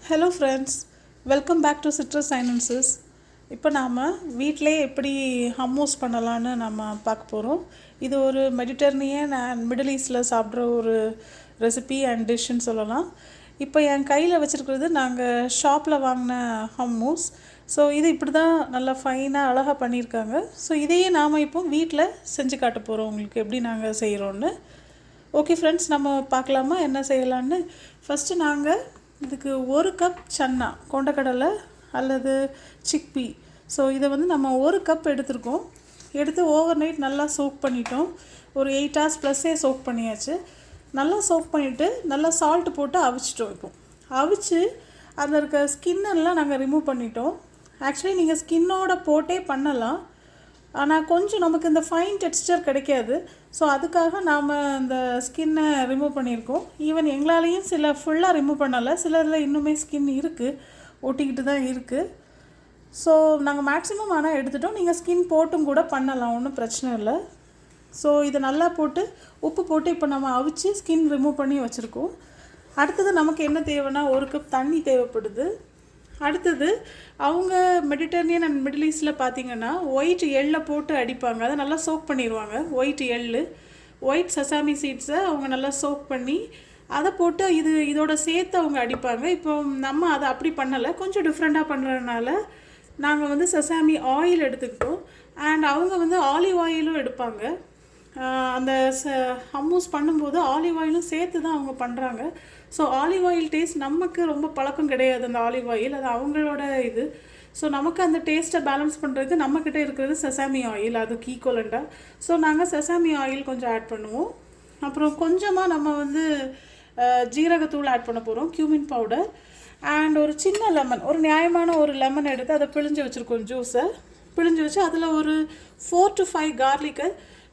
Hello friends, welcome back to citrus sinensis. இப்போ நாம் வீட்டிலே எப்படி ஹம்மூஸ் பண்ணலான்னு நம்ம பார்க்க போகிறோம். இது ஒரு மெடிட்டரேனியன் அண்ட் மிடில் ஈஸ்டில் சாப்பிட்ற ஒரு ரெசிபி அண்ட் டிஷ்ஷுன்னு சொல்லலாம். இப்போ என் கையில் வச்சுருக்கிறது நாங்கள் ஷாப்பில் வாங்கின ஹம்மூஸ். ஸோ இது இப்படி தான் நல்லா ஃபைனாக அழகாக பண்ணியிருக்காங்க. ஸோ இதையே நாம் இப்போ வீட்டில் செஞ்சு காட்ட போகிறோம் உங்களுக்கு எப்படி நாங்கள் செய்கிறோன்னு. ஓகே ஃப்ரெண்ட்ஸ், நம்ம பார்க்கலாமா என்ன செய்யலான்னு. ஃபஸ்ட்டு நாங்கள் இதுக்கு 1 கப் சன்னா கொண்டக்கடலை அல்லது சிக்பி. ஸோ இதை வந்து நம்ம 1 கப் எடுத்துருக்கோம். எடுத்து ஓவர் நைட் நல்லா சோக் பண்ணிட்டோம். ஒரு 8 hours ப்ளஸ்ஸே சோக் பண்ணியாச்சு. நல்லா சோக் பண்ணிவிட்டு நல்லா சால்ட்டு போட்டு அவிச்சிட்டோம். இப்போ அவிச்சு அதில் இருக்க ஸ்கின்னெல்லாம் நாங்கள் ரிமூவ் பண்ணிட்டோம். ஆக்சுவலி நீங்கள் ஸ்கின்னோட போட்டே பண்ணலாம், ஆனால் கொஞ்சம் நமக்கு இந்த ஃபைன் டெக்ஸ்சர் கிடைக்காது. ஸோ அதுக்காக நாம் இந்த ஸ்கின்னை ரிமூவ் பண்ணியிருக்கோம். ஈவன் எங்களாலேயும் சில ஃபுல்லாக ரிமூவ் பண்ணலை, சிலரில் இன்னுமே ஸ்கின் இருக்குது, ஒட்டிக்கிட்டு தான் இருக்குது. ஸோ நாங்கள் மேக்ஸிமம் ஆனால் எடுத்துட்டோம். நீங்கள் ஸ்கின் போட்டும் கூட பண்ணலாம், ஒன்றும் பிரச்சனை இல்லை. ஸோ இதை நல்லா போட்டு உப்பு போட்டு இப்போ நம்ம அவிச்சு ஸ்கின் ரிமூவ் பண்ணி வச்சுருக்கோம். அடுத்தது நமக்கு என்ன தேவைன்னா 1 கப் தண்ணி தேவைப்படுது. அடுத்தது அவங்க மெடிட்டரேனியன் அண்ட் மிடில் ஈஸ்டில் பார்த்திங்கன்னா ஒயிட் எள்ளை போட்டு அடிப்பாங்க, அதை நல்லா சோக் பண்ணிடுவாங்க. ஒயிட் எள், ஒயிட் சசாமி சீட்ஸை அவங்க நல்லா சோக் பண்ணி அதை போட்டு இதோட சேர்த்து அவங்க அடிப்பாங்க. இப்போ நம்ம அதை அப்படி பண்ணலை, கொஞ்சம் டிஃப்ரெண்ட்டாக பண்ணுறதுனால நாங்கள் வந்து சசாமி ஆயில் எடுத்துக்கிட்டோம். அண்ட் அவங்க வந்து ஆலிவ் ஆயிலும் எடுப்பாங்க. அந்த ஹம்மூஸ் பண்ணும்போது ஆலிவ் ஆயிலும் சேர்த்து தான் அவங்க பண்ணுறாங்க. ஸோ ஆலிவ் ஆயில் டேஸ்ட் நமக்கு ரொம்ப பழக்கம் கிடையாது, அந்த ஆலிவ் ஆயில் அது அவங்களோட இது. ஸோ நமக்கு அந்த டேஸ்ட்டை பேலன்ஸ் பண்ணுறதுக்கு நம்மக்கிட்ட இருக்கிறது செசாமி ஆயில், அதுக்கு ஈக்குவலண்ட்டாக. ஸோ நாங்கள் செசாமி ஆயில் கொஞ்சம் ஆட் பண்ணுவோம். அப்புறம் கொஞ்சமாக நம்ம வந்து ஜீரகத்தூள் ஆட் பண்ண போகிறோம், கியூமின் பவுடர். அண்ட் ஒரு சின்ன லெமன், ஒரு நியாயமான ஒரு லெமன் எடுத்து அதை பிழிஞ்சு வச்சுருக்கோம், ஜூஸை பிழிஞ்சு வச்சு அதில் ஒரு 4 to 5 கார்லிக்கை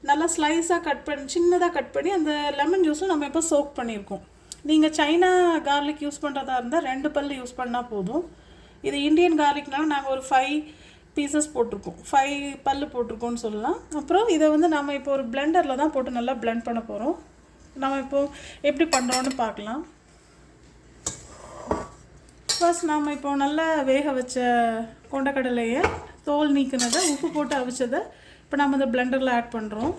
நல்லா ஸ்லைஸாக கட் பண்ணி சின்னதாக கட் பண்ணி அந்த லெமன் ஜூஸும் நம்ம இப்போ சோக் பண்ணியிருக்கோம். நீங்கள் சைனா கார்லிக் யூஸ் பண்ணுறதா இருந்தால் 2 பல் யூஸ் பண்ணால் போதும். இது இந்தியன் கார்லிக்னால நாங்கள் ஒரு 5 பீசஸ் போட்டிருக்கோம், 5 பல் போட்டிருக்கோன்னு சொல்லலாம். அப்புறம் இதை வந்து நம்ம இப்போ ஒரு பிளெண்டரில் தான் போட்டு நல்லா பிளெண்ட் பண்ண போகிறோம். நம்ம இப்போது எப்படி பண்ணுறோன்னு பார்க்கலாம். ஃபர்ஸ்ட் நாம் இப்போ நல்லா வேக வச்ச கொண்டக்கடலையை தோல் நீக்கினதை உப்பு போட்டு அவிச்சதை இப்போ நம்ம இந்த பிளெண்டரில் ஆட் பண்ணுறோம்.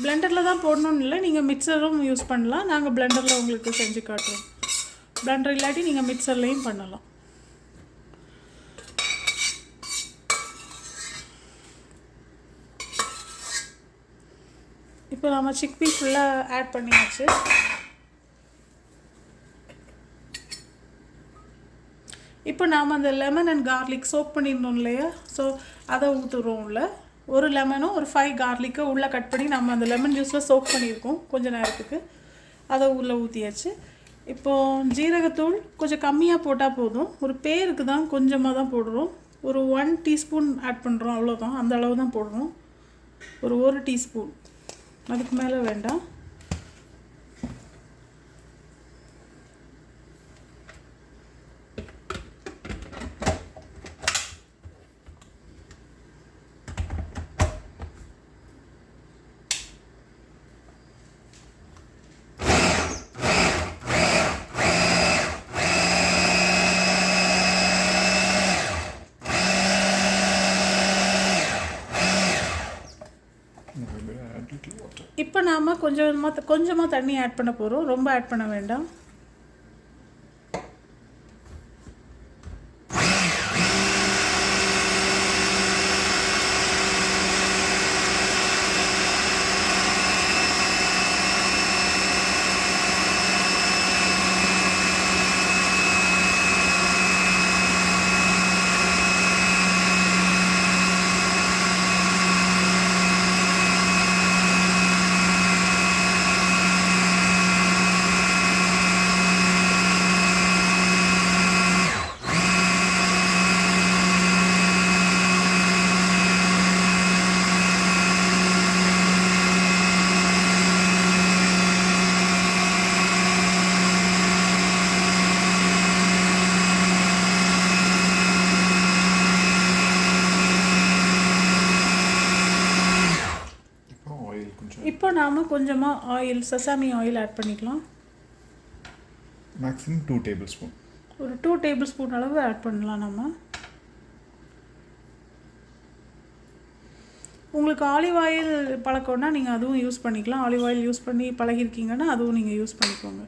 பிளெண்டரில் தான் போடணும்னு இல்லை, நீங்கள் மிக்சரும் யூஸ் பண்ணலாம். நாங்கள் பிளெண்டரில் உங்களுக்கு செஞ்சு காட்டுறோம். பிளெண்டர் இல்லாட்டி நீங்கள் மிக்சர்லேயும் பண்ணலாம். இப்போ நம்ம சிக்பீ ஃபுல்லாக ஆட் பண்ணியாச்சு. இப்போ நாம் அந்த லெமன் அண்ட் கார்லிக் சோப் பண்ணியிருந்தோம் இல்லையா, ஸோ அதை ஊற்றுறோம். உள்ள ஒரு லெமனும் ஒரு 5 கார்லிக்கை உள்ளே கட் பண்ணி நம்ம அந்த லெமன் ஜூஸில் சோப் பண்ணியிருக்கோம் கொஞ்சம் நேரத்துக்கு, அதை உள்ளே ஊற்றியாச்சு. இப்போது ஜீரகத்தூள் கொஞ்சம் கம்மியாக போட்டால் போதும், ஒரு பேருக்கு தான் கொஞ்சமாக தான் போடுறோம். ஒரு 1 டீஸ்பூன் ஆட் பண்ணுறோம், அவ்வளோதான், அந்த அளவு தான் போடுறோம். ஒரு 1 டீஸ்பூன், அதுக்கு மேலே வேண்டாம். இப்போ நாம் கொஞ்சமாக தண்ணி ஆட் பண்ண போகிறோம், ரொம்ப ஆட் பண்ண வேண்டாம். நாம் கொஞ்சமாக ஆயில், செசாமி ஆயில் ஆட் பண்ணிக்கலாம். Maximum 2 table spoon. ஒரு 2 டேபிள் ஸ்பூன் அளவு ஆட் பண்ணலாம் நம்ம. உங்களுக்கு ஆலிவ் ஆயில் பழக்கம்னா நீங்கள் அதுவும் யூஸ் பண்ணிக்கலாம். ஆலிவ் ஆயில் யூஸ் பண்ணி பழகிருக்கீங்கன்னா அதுவும் நீங்கள் யூஸ் பண்ணிக்கோங்க.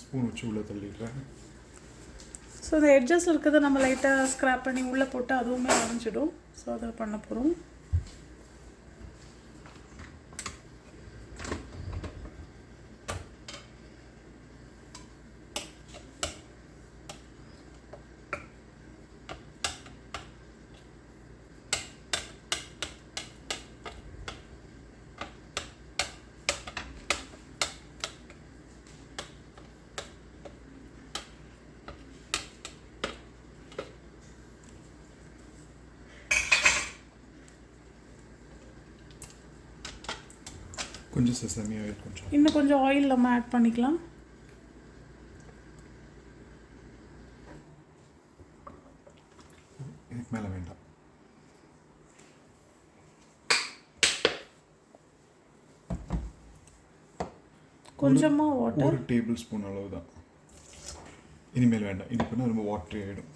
ஸ்பூன் வச்சு உள்ளே தள்ளிடுறேன். ஸோ இந்த எட்ஜஸ் இருக்கிறத நம்ம லைட்டாக ஸ்க்ராப் பண்ணி உள்ளே போட்டு அதுவுமே அரைஞ்சிடும். ஸோ அதை பண்ண போகிறோம். கொஞ்சம் செசாமி ஆயில், இன்னும் கொஞ்சம் ஆயில் நம்ம ஆட் பண்ணிக்கலாம். இதுக்கு மேலே வேண்டாம். கொஞ்சமாக வாட்டர், 1 டேபிள் ஸ்பூன் அளவு தான். இனிமேல் வேண்டாம். இது பண்ணால் ரொம்ப வாட்டரி ஆகிடும்.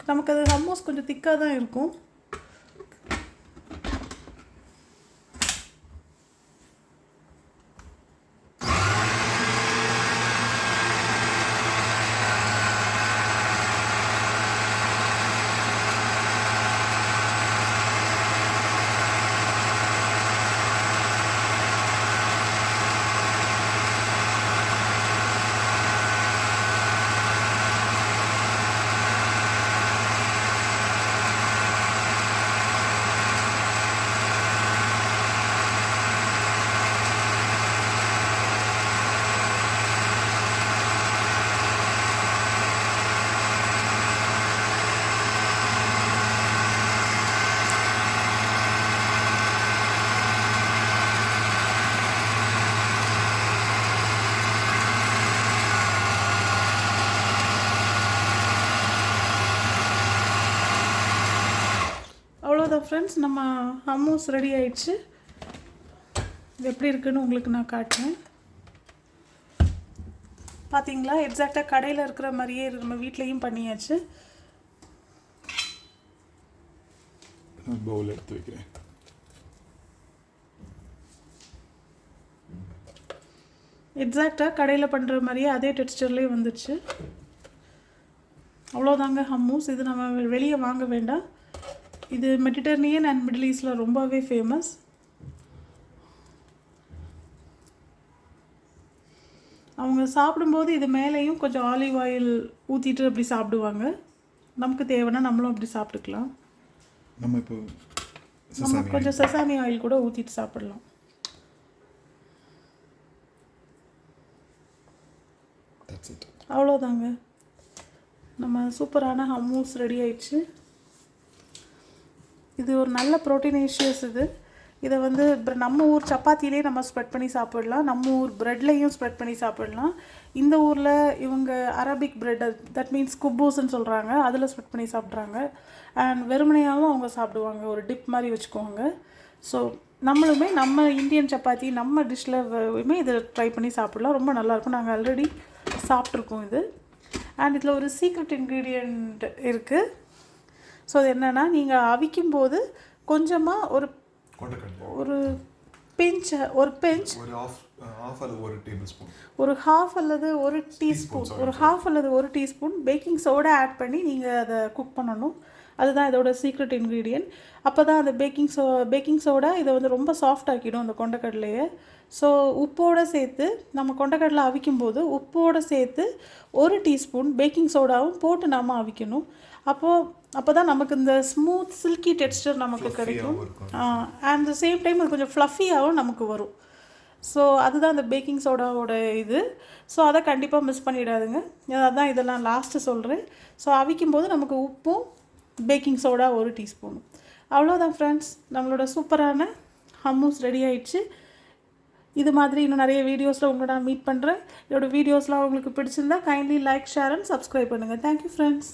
நமக்கு அது ஹம்மூஸ் கொஞ்சம் திக்காக தான் இருக்கும். அவ்வளோதான் ஃப்ரெண்ட்ஸ், நம்ம ஹம்மூஸ் ரெடி ஆயிடுச்சு. இது எப்படி இருக்குன்னு உங்களுக்கு நான் காட்டுறேன். பார்த்தீங்களா, எக்ஸாக்டாக கடையில் இருக்கிற மாதிரியே நம்ம வீட்லேயும் பண்ணியாச்சு. பவுல் எடுத்து வைக்கிறேன். எக்ஸாக்டாக கடையில் பண்ணுற மாதிரியே அதே டெக்ஸ்டர்லேயே வந்துடுச்சு. அவ்வளோதாங்க ஹம்மூஸ். இது நம்ம வெளியே வாங்க வேண்டாம். இது மெடிட்டரேனியன் அண்ட் மிடில் ஈஸ்டில் ரொம்பவே ஃபேமஸ். அவங்க சாப்பிடும்போது இது மேலேயும் கொஞ்சம் ஆலிவ் ஆயில் ஊற்றிட்டு அப்படி சாப்பிடுவாங்க. நமக்கு தேவைன்னா நம்மளும் அப்படி சாப்பிட்டுக்கலாம். நம்ம கொஞ்சம் செசாமி ஆயில் கூட ஊற்றிட்டு சாப்பிடலாம். அவ்வளோதாங்க, நம்ம சூப்பரான ஹம்மூஸ் ரெடி ஆயிடுச்சு. இது ஒரு நல்ல ப்ரோட்டீனேஷியஸ். இதை வந்து நம்ம ஊர் சப்பாத்திலே நம்ம ஸ்ப்ரெட் பண்ணி சாப்பிடலாம். நம்ம ஊர் ப்ரெட்லேயும் ஸ்ப்ரெட் பண்ணி சாப்பிடலாம். இந்த ஊரில் இவங்க அரபிக் ப்ரெட், தட் மீன்ஸ் குப்பூஸ்ன்னு சொல்கிறாங்க, அதில் ஸ்ப்ரெட் பண்ணி சாப்பிட்றாங்க. அண்ட் வெறுமனையாகவும் அவங்க சாப்பிடுவாங்க, ஒரு டிப் மாதிரி வச்சுக்குவாங்க. ஸோ நம்மளுமே நம்ம இந்தியன் சப்பாத்தி நம்ம டிஷ்ஷில் இதை ட்ரை பண்ணி சாப்பிடலாம். ரொம்ப நல்லாயிருக்கும். நாங்கள் ஆல்ரெடி சாப்பிட்ருக்கோம் இது. அண்ட் இதில் ஒரு சீக்ரெட் இன்க்ரீடியண்ட் இருக்குது. ஸோ அது என்னென்னா, நீங்கள் அவிக்கும்போது கொஞ்சமாக ஒரு பிஞ்ச், ஒரு ஹாஃப் அல்லது ஒரு டீஸ்பூன் பேக்கிங் சோடா ஆட் பண்ணி நீங்கள் அதை குக் பண்ணணும். அதுதான் இதோட சீக்ரெட் இன்க்ரீடியன்ட். அப்போ தான் அந்த பேக்கிங் சோடா இதை வந்து ரொம்ப சாஃப்ட் ஆக்கிடும் அந்த கொண்டக்கடலையை. ஸோ உப்போடு சேர்த்து நம்ம கொண்டக்கடலை அவிக்கும்போது உப்போடு சேர்த்து 1 டீஸ்பூன் பேக்கிங் சோடாவும் போட்டு நாம் அவிக்கணும். அப்போ தான் நமக்கு இந்த ஸ்மூத் சில்கி டெக்ஸ்டர் நமக்கு கிடைக்கும். அட் த சேம் டைம் அது கொஞ்சம் ஃப்ளஃபியாகவும் நமக்கு வரும். ஸோ அதுதான் அந்த பேக்கிங் சோடாவோட இது. ஸோ அதை கண்டிப்பாக மிஸ் பண்ணிடாதுங்க. அதான் இதெல்லாம் லாஸ்ட்டு சொல்கிறேன். ஸோ அவிக்கும்போது நமக்கு உப்பும் பேக்கிங் சோடா 1 டீஸ்பூன். அவ்வளோதான் ஃப்ரெண்ட்ஸ், நம்மளோட சூப்பரான ஹம்மூஸ் ரெடி ஆயிடுச்சு. இது மாதிரி இன்னும் நிறைய வீடியோஸில் உங்களை நான் மீட் பண்ணுறேன். என்னோடய வீடியோஸ்லாம் உங்களுக்கு பிடிச்சிருந்தா kindly like, share and subscribe பண்ணுங்கள். Thank you friends.